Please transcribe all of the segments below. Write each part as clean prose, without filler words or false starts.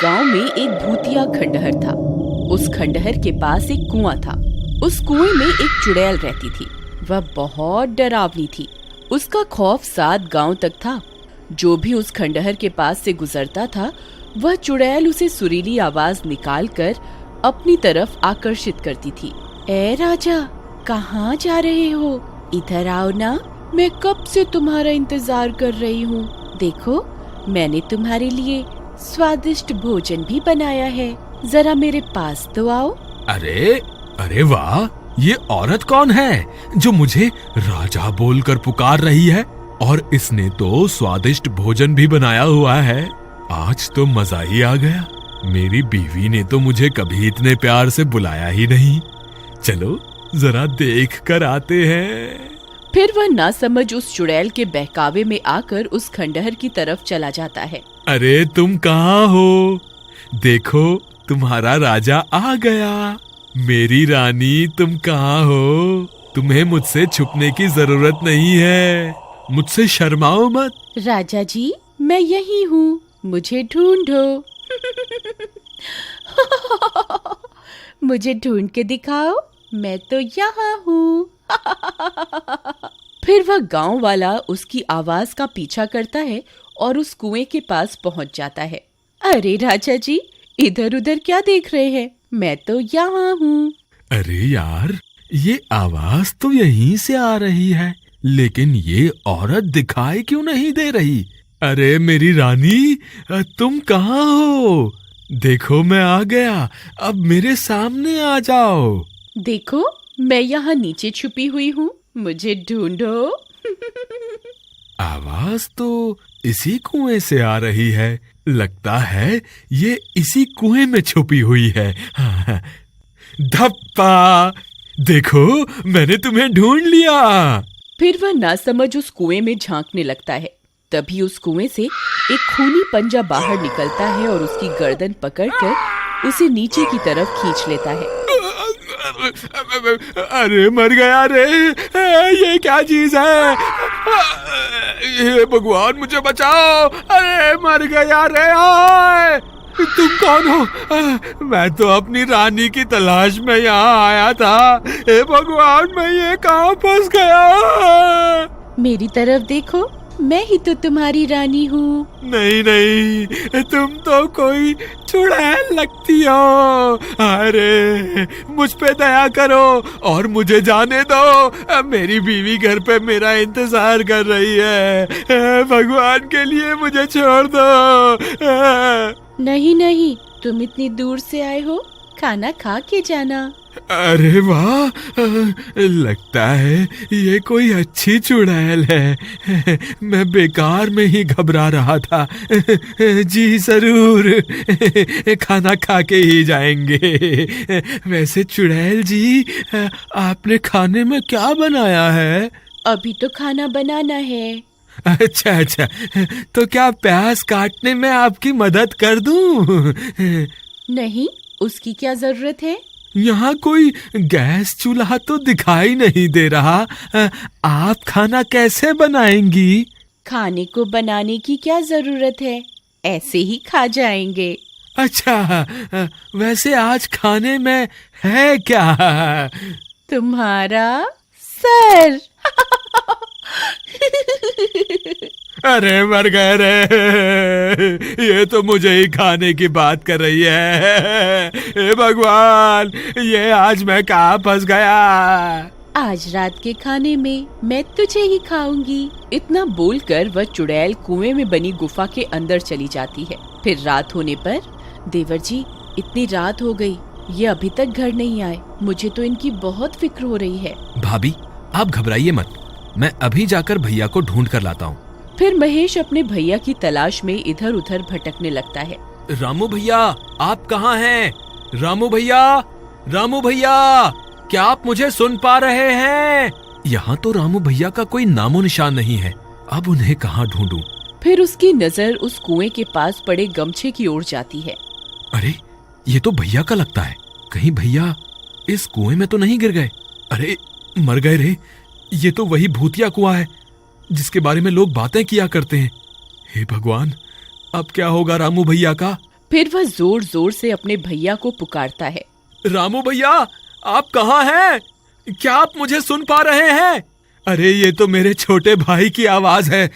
गांव में एक भूतिया खंडहर था। उस खंडहर के पास एक कुआं था। उस कुएं में एक चुड़ैल रहती थी। वह बहुत डरावनी थी। उसका खौफ 7 गांव तक था। जो भी उस खंडहर के पास से गुजरता था, वह चुड़ैल उसे सुरीली आवाज निकालकर अपनी तरफ आकर्षित करती थी। ए राजा, कहाँ जा रहे हो? इधर आओ ना, मैं कब से तुम्हारा इंतजार कर रही हूँ। देखो, मैंने तुम्हारे लिए स्वादिष्ट भोजन भी बनाया है। जरा मेरे पास तो आओ। अरे वाह, ये औरत कौन है जो मुझे राजा बोलकर पुकार रही है? और इसने तो स्वादिष्ट भोजन भी बनाया हुआ है। आज तो मजा ही आ गया। मेरी बीवी ने तो मुझे कभी इतने प्यार से बुलाया ही नहीं। चलो जरा देख कर आते हैं। फिर वह नासमझ उस चुड़ैल के बहकावे में आकर उस खंडहर की तरफ चला जाता है। अरे तुम कहाँ हो? देखो, तुम्हारा राजा आ गया। मेरी रानी, तुम कहाँ हो? तुम्हें मुझसे छुपने की जरूरत नहीं है। मुझसे शर्माओ मत। राजा जी, मैं यही हूँ, मुझे ढूंढो। मुझे ढूंढ के दिखाओ, मैं तो यहाँ हूँ। फिर वह गांव वाला उसकी आवाज का पीछा करता है और उस कुएं के पास पहुंच जाता है। अरे राजा जी, इधर उधर क्या देख रहे हैं? मैं तो यहाँ हूँ। अरे यार, ये आवाज तो यहीं से आ रही है, लेकिन ये औरत दिखाई क्यों नहीं दे रही? अरे मेरी रानी, तुम कहाँ हो? देखो, मैं आ गया। अब मेरे सामने आ जाओ। देखो, मैं यहाँ नीचे छुपी हुई हूँ, मुझे ढूंढो। आवाज तो इसी कुएं से आ रही है। लगता है ये इसी कुएं में छुपी हुई है। धप्पा! देखो, मैंने तुम्हें ढूंढ लिया। फिर वह नासमझ उस कुएं में झांकने लगता है। तभी उस कुएं से एक खूनी पंजा बाहर निकलता है और उसकी गर्दन पकड़कर उसे नीचे की तरफ खींच लेता है। अरे मर गया रे! ये क्या चीज है? हे भगवान, मुझे बचाओ! अरे मर गया रे! आए! तुम कौन हो? मैं तो अपनी रानी की तलाश में यहाँ आया था। हे भगवान, मैं ये कहाँ फंस गया? मेरी तरफ देखो, मैं ही तो तुम्हारी रानी हूँ। नहीं, तुम तो कोई चुड़ैल लगती हो। अरे मुझ पे दया करो और मुझे जाने दो। मेरी बीवी घर पे मेरा इंतजार कर रही है। भगवान के लिए मुझे छोड़ दो। नहीं, तुम इतनी दूर से आए हो, खाना खा के जाना। अरे वाह, लगता है ये कोई अच्छी चुड़ैल है। मैं बेकार में ही घबरा रहा था। जी जरूर, खाना खा के ही जाएंगे। वैसे चुड़ैल जी, आपने खाने में क्या बनाया है? अभी तो खाना बनाना है। अच्छा, तो क्या प्याज काटने में आपकी मदद कर दूं? नहीं, उसकी क्या जरूरत है? यहाँ कोई गैस चूल्हा तो दिखाई नहीं दे रहा। आप खाना कैसे बनाएंगी? खाने को बनाने की क्या जरूरत है, ऐसे ही खा जाएंगे। अच्छा, वैसे आज खाने में है क्या? तुम्हारा सर। अरे मर गए रे! ये तो मुझे ही खाने की बात कर रही है। हे भगवान, ये आज मैं कहाँ फंस गया? आज रात के खाने में मैं तुझे ही खाऊंगी। इतना बोलकर वह चुड़ैल कुएं में बनी गुफा के अंदर चली जाती है। फिर रात होने पर, देवर जी, इतनी रात हो गई, ये अभी तक घर नहीं आए। मुझे तो इनकी बहुत फिक्र हो रही है। भाभी, आप घबराइए मत, मैं अभी जाकर भैया को ढूंढ कर लाता हूँ। फिर महेश अपने भैया की तलाश में इधर उधर भटकने लगता है। रामू भैया, आप कहाँ हैं? रामू भैया, क्या आप मुझे सुन पा रहे हैं? यहाँ तो रामू भैया का कोई नामो निशान नहीं है। अब उन्हें कहाँ ढूंढूं? फिर उसकी नजर उस कुएं के पास पड़े गमछे की ओर जाती है। अरे, ये तो भैया का लगता है। कहीं भैया इस कुएं में तो नहीं गिर गए? अरे मर गए रे! ये तो वही भूतिया कुआं है जिसके बारे में लोग बातें किया करते हैं। हे भगवान, अब क्या होगा रामू भैया का? फिर वह जोर जोर से अपने भैया को पुकारता है। रामू भैया, आप कहाँ हैं? क्या आप मुझे सुन पा रहे हैं? अरे ये तो मेरे छोटे भाई की आवाज है।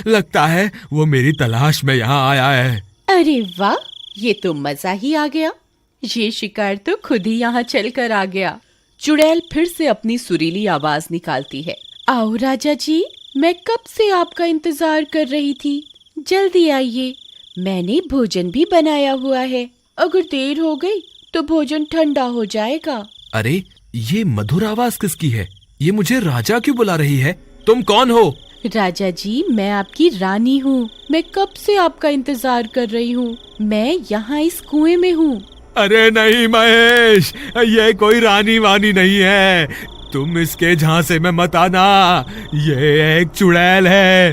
लगता है वो मेरी तलाश में यहाँ आया है। अरे वाह, ये तो मजा ही आ गया। ये शिकार तो खुद ही यहाँ चल कर आ गया। चुड़ैल फिर से अपनी सुरीली आवाज निकालती है। आओ राजा जी, मैं कब से आपका इंतजार कर रही थी। जल्दी आइए, मैंने भोजन भी बनाया हुआ है। अगर देर हो गई तो भोजन ठंडा हो जाएगा। अरे ये मधुर आवाज किसकी है? ये मुझे राजा क्यों बुला रही है? तुम कौन हो? राजा जी, मैं आपकी रानी हूँ। मैं कब से आपका इंतजार कर रही हूँ। मैं यहाँ इस कुएं में हूँ। अरे नहीं महेश, ये कोई रानी वानी नहीं है। तुम इसके झांसे में मत आना। ये एक चुड़ैल है।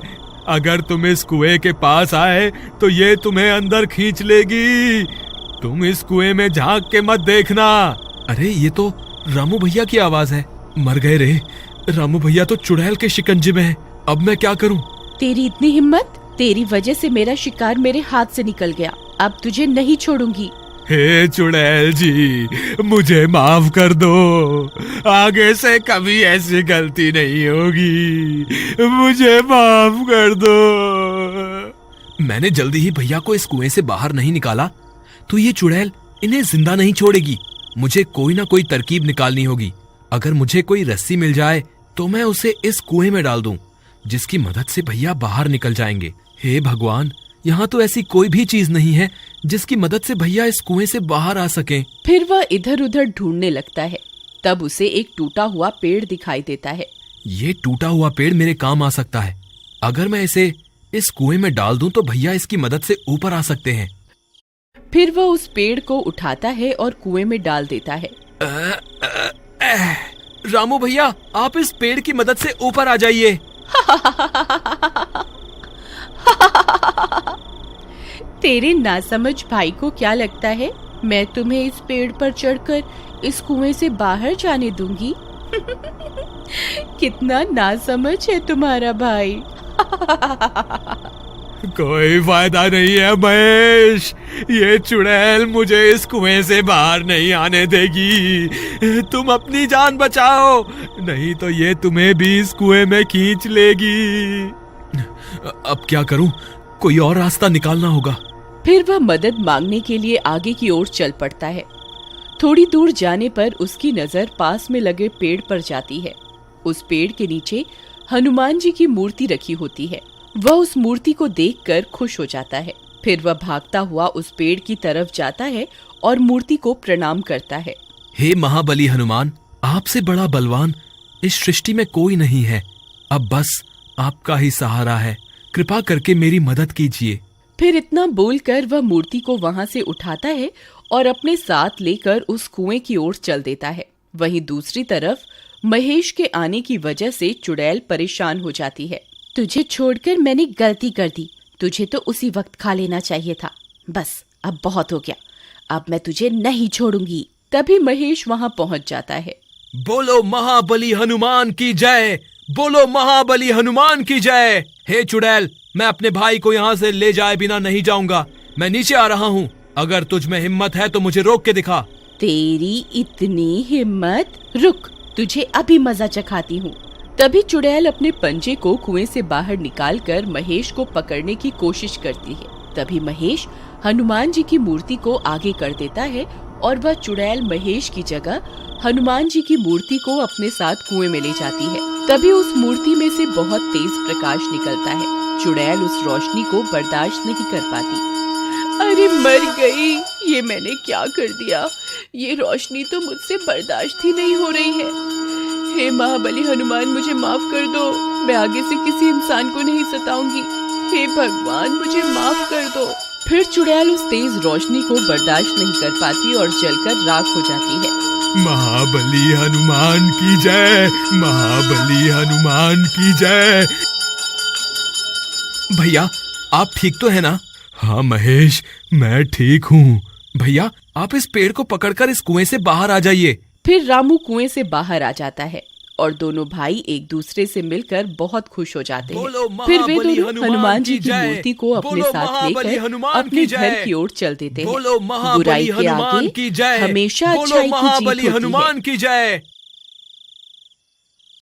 अगर तुम इस कुएं के पास आए तो ये तुम्हें अंदर खींच लेगी। तुम इस कुएं में झांक के मत देखना। अरे ये तो रामू भैया की आवाज है। मर गए रे, रामू भैया तो चुड़ैल के शिकंजे में है। अब मैं क्या करूं? तेरी इतनी हिम्मत! तेरी वजह से मेरा शिकार मेरे हाथ से निकल गया। अब तुझे नहीं छोड़ूंगी। हे चुड़ैल जी, मुझे माफ कर दो। आगे से कभी ऐसी गलती नहीं होगी। मुझे माफ कर दो। मैंने जल्दी ही भैया को इस कुएं से बाहर नहीं निकाला तो ये चुड़ैल इन्हें जिंदा नहीं छोड़ेगी। मुझे कोई ना कोई तरकीब निकालनी होगी। अगर मुझे कोई रस्सी मिल जाए तो मैं उसे इस कुएं में डाल दूं, जिसकी मदद से भैया बाहर निकल जाएंगे। हे भगवान, यहाँ तो ऐसी कोई भी चीज नहीं है जिसकी मदद से भैया इस कुएं से बाहर आ सकें। फिर वह इधर उधर ढूंढने लगता है। तब उसे एक टूटा हुआ पेड़ दिखाई देता है। ये टूटा हुआ पेड़ मेरे काम आ सकता है। अगर मैं इसे इस कुएं में डाल दूं तो भैया इसकी मदद से ऊपर आ सकते हैं। फिर वह उस पेड़ को उठाता है और कुएं में डाल देता है। रामू भैया, आप इस पेड़ की मदद से ऊपर आ जाइए। तेरे नासमझ भाई को क्या लगता है मैं तुम्हें इस पेड़ पर चढ़कर इस कुएं से बाहर जाने दूंगी? कितना नासमझ है तुम्हारा भाई। कोई फायदा नहीं है महेश, ये चुड़ैल मुझे इस कुएं से बाहर नहीं आने देगी। तुम अपनी जान बचाओ, नहीं तो ये तुम्हें भी इस कुएं में खींच लेगी। अब क्या करूं? कोई और रास्ता निकालना होगा। फिर वह मदद मांगने के लिए आगे की ओर चल पड़ता है। थोड़ी दूर जाने पर उसकी नजर पास में लगे पेड़ पर जाती है। उस पेड़ के नीचे हनुमान जी की मूर्ति रखी होती है। वह उस मूर्ति को देखकर खुश हो जाता है। फिर वह भागता हुआ उस पेड़ की तरफ जाता है और मूर्ति को प्रणाम करता है। हे महाबली हनुमान, आपसे बड़ा बलवान इस सृष्टि में कोई नहीं है। अब बस आपका ही सहारा है। कृपा करके मेरी मदद कीजिए। फिर इतना बोलकर वह मूर्ति को वहां से उठाता है और अपने साथ लेकर उस कुएं की ओर चल देता है। वहीं दूसरी तरफ महेश के आने की वजह से चुड़ैल परेशान हो जाती है। तुझे छोड़कर मैंने गलती कर दी। तुझे तो उसी वक्त खा लेना चाहिए था। बस अब बहुत हो गया। अब मैं तुझे नहीं छोड़ूंगी। तभी महेश वहां पहुंच जाता है। बोलो महाबली हनुमान की जय, बोलो महाबली हनुमान की जय। हे चुड़ैल, मैं अपने भाई को यहाँ से ले जाए बिना नहीं जाऊंगा। मैं नीचे आ रहा हूँ। अगर तुझ में हिम्मत है तो मुझे रोक के दिखा। तेरी इतनी हिम्मत? रुक, तुझे अभी मजा चखाती हूँ। तभी चुड़ैल अपने पंजे को कुएं से बाहर निकालकर महेश को पकड़ने की कोशिश करती है। तभी महेश हनुमान जी की मूर्ति को आगे कर देता है और वह चुड़ैल महेश की जगह हनुमान जी की मूर्ति को अपने साथ कुएं में ले जाती है। तभी उस मूर्ति में से बहुत तेज प्रकाश निकलता है। चुड़ैल उस रोशनी को बर्दाश्त नहीं कर पाती। अरे मर गई, ये मैंने क्या कर दिया? ये रोशनी तो मुझसे बर्दाश्त ही नहीं हो रही है। हे महाबली हनुमान, मुझे माफ कर दो। मैं आगे से किसी इंसान को नहीं सताऊंगी। हे भगवान, मुझे माफ कर दो। फिर चुड़ैल उस तेज रोशनी को बर्दाश्त नहीं कर पाती और जलकर राख हो जाती है। महाबली हनुमान की जय, महाबली हनुमान की जय। भैया, आप ठीक तो है ना? हाँ महेश, मैं ठीक हूँ। भैया, आप इस पेड़ को पकड़कर इस कुएं से बाहर आ जाइए। फिर रामू कुएं से बाहर आ जाता है और दोनों भाई एक दूसरे से मिलकर बहुत खुश हो जाते हैं। बोलो फिर वे महाबली दोनों हनुमान जी की जय। मूर्ति को अपने बोलो साथ महाबली लेकर हनुमान अपने की घर जय। की ओर चल देते हैं। बोलो महाबली बुराई के हनुमान आगे की जय। हमेशा बोलो अच्छाई की महाबली जीत होती है। हनुमान की जय।